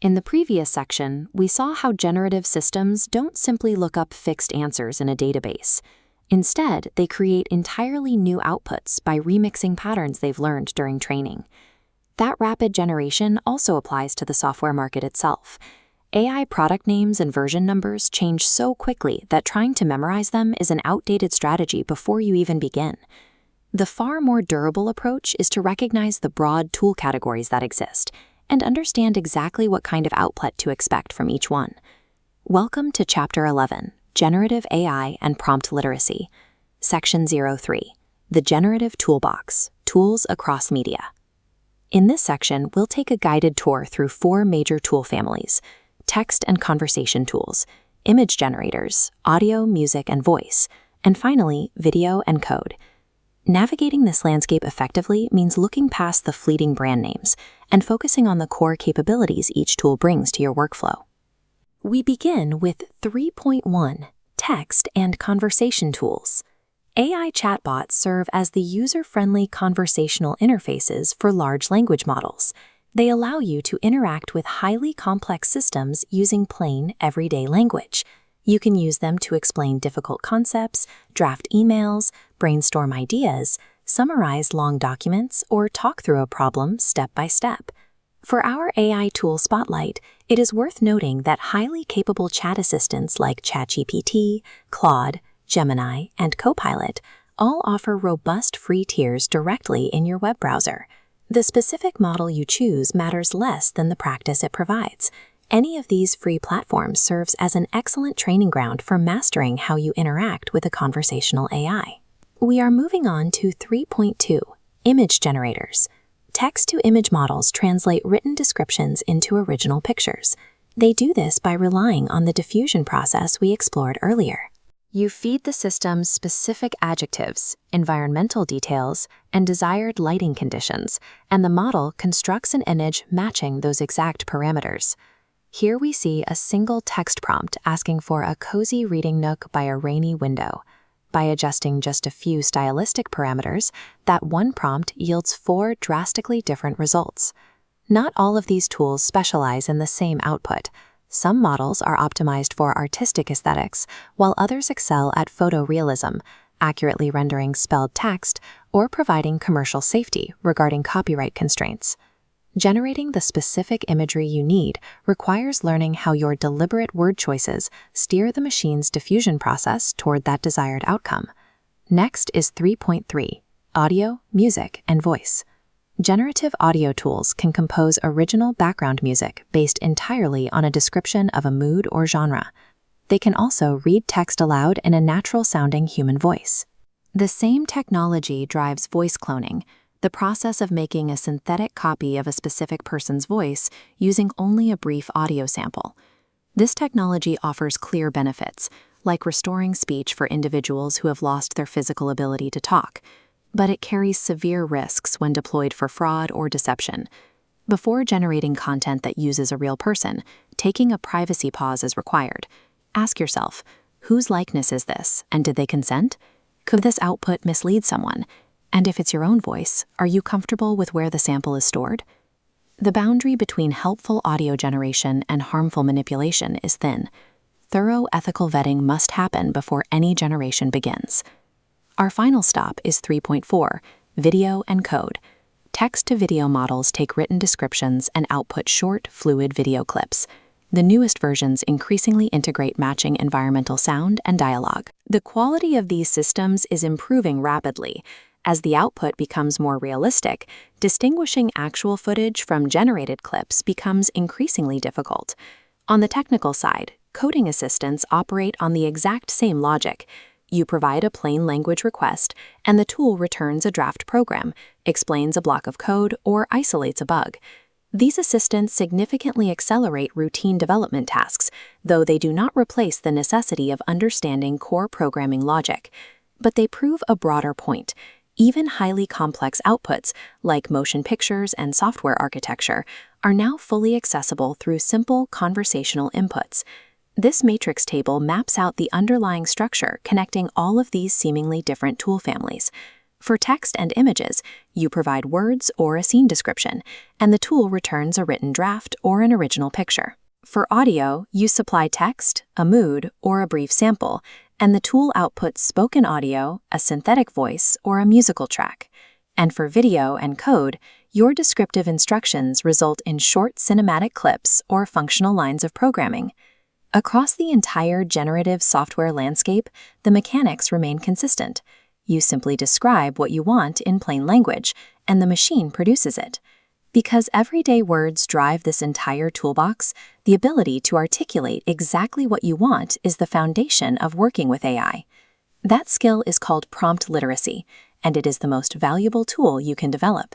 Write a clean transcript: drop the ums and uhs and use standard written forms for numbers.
In the previous section, we saw how generative systems don't simply look up fixed answers in a database. Instead, they create entirely new outputs by remixing patterns they've learned during training. That rapid generation also applies to the software market itself. AI product names and version numbers change so quickly that trying to memorize them is an outdated strategy before you even begin. The far more durable approach is to recognize the broad tool categories that exist and understand exactly what kind of output to expect from each one. Welcome to Chapter 11, Generative AI and Prompt Literacy, Section 03, the Generative Toolbox, Tools Across Media. In this section, we'll take a guided tour through 4 major tool families: text and conversation tools, image generators, audio, music, and voice, and finally, video and code. Navigating this landscape effectively means looking past the fleeting brand names and focusing on the core capabilities each tool brings to your workflow. We begin with 3.1, Text and Conversation Tools. AI chatbots serve as the user-friendly conversational interfaces for large language models. They allow you to interact with highly complex systems using plain, everyday language. You can use them to explain difficult concepts, draft emails, brainstorm ideas, summarize long documents, or talk through a problem step by step. For our AI tool spotlight, it is worth noting that highly capable chat assistants like ChatGPT, Claude, Gemini, and Copilot all offer robust free tiers directly in your web browser. The specific model you choose matters less than the practice it provides. Any of these free platforms serves as an excellent training ground for mastering how you interact with a conversational AI. We are moving on to 3.2, Image Generators. Text-to-image models translate written descriptions into original pictures. They do this by relying on the diffusion process we explored earlier. You feed the system specific adjectives, environmental details, and desired lighting conditions, and the model constructs an image matching those exact parameters. Here we see a single text prompt asking for a cozy reading nook by a rainy window. By adjusting just a few stylistic parameters, that one prompt yields 4 drastically different results. Not all of these tools specialize in the same output. Some models are optimized for artistic aesthetics, while others excel at photorealism, accurately rendering spelled text, or providing commercial safety regarding copyright constraints. Generating the specific imagery you need requires learning how your deliberate word choices steer the machine's diffusion process toward that desired outcome. Next is 3.3, Audio, Music, and Voice. Generative audio tools can compose original background music based entirely on a description of a mood or genre. They can also read text aloud in a natural-sounding human voice. The same technology drives voice cloning, the process of making a synthetic copy of a specific person's voice using only a brief audio sample. This technology offers clear benefits, like restoring speech for individuals who have lost their physical ability to talk, but it carries severe risks when deployed for fraud or deception. Before generating content that uses a real person, taking a privacy pause is required. Ask yourself, whose likeness is this, and did they consent? Could this output mislead someone? And if it's your own voice, are you comfortable with where the sample is stored? The boundary between helpful audio generation and harmful manipulation is thin. Thorough ethical vetting must happen before any generation begins. Our final stop is 3.4, Video and Code. Text-to-video models take written descriptions and output short, fluid video clips. The newest versions increasingly integrate matching environmental sound and dialogue. The quality of these systems is improving rapidly. As the output becomes more realistic, distinguishing actual footage from generated clips becomes increasingly difficult. On the technical side, coding assistants operate on the exact same logic. You provide a plain language request, and the tool returns a draft program, explains a block of code, or isolates a bug. These assistants significantly accelerate routine development tasks, though they do not replace the necessity of understanding core programming logic. But they prove a broader point. Even highly complex outputs, like motion pictures and software architecture, are now fully accessible through simple conversational inputs. This matrix table maps out the underlying structure connecting all of these seemingly different tool families. For text and images, you provide words or a scene description, and the tool returns a written draft or an original picture. For audio, you supply text, a mood, or a brief sample, and the tool outputs spoken audio, a synthetic voice, or a musical track. And for video and code, your descriptive instructions result in short cinematic clips or functional lines of programming. Across the entire generative software landscape, the mechanics remain consistent. You simply describe what you want in plain language, and the machine produces it. Because everyday words drive this entire toolbox, the ability to articulate exactly what you want is the foundation of working with AI. That skill is called prompt literacy, and it is the most valuable tool you can develop.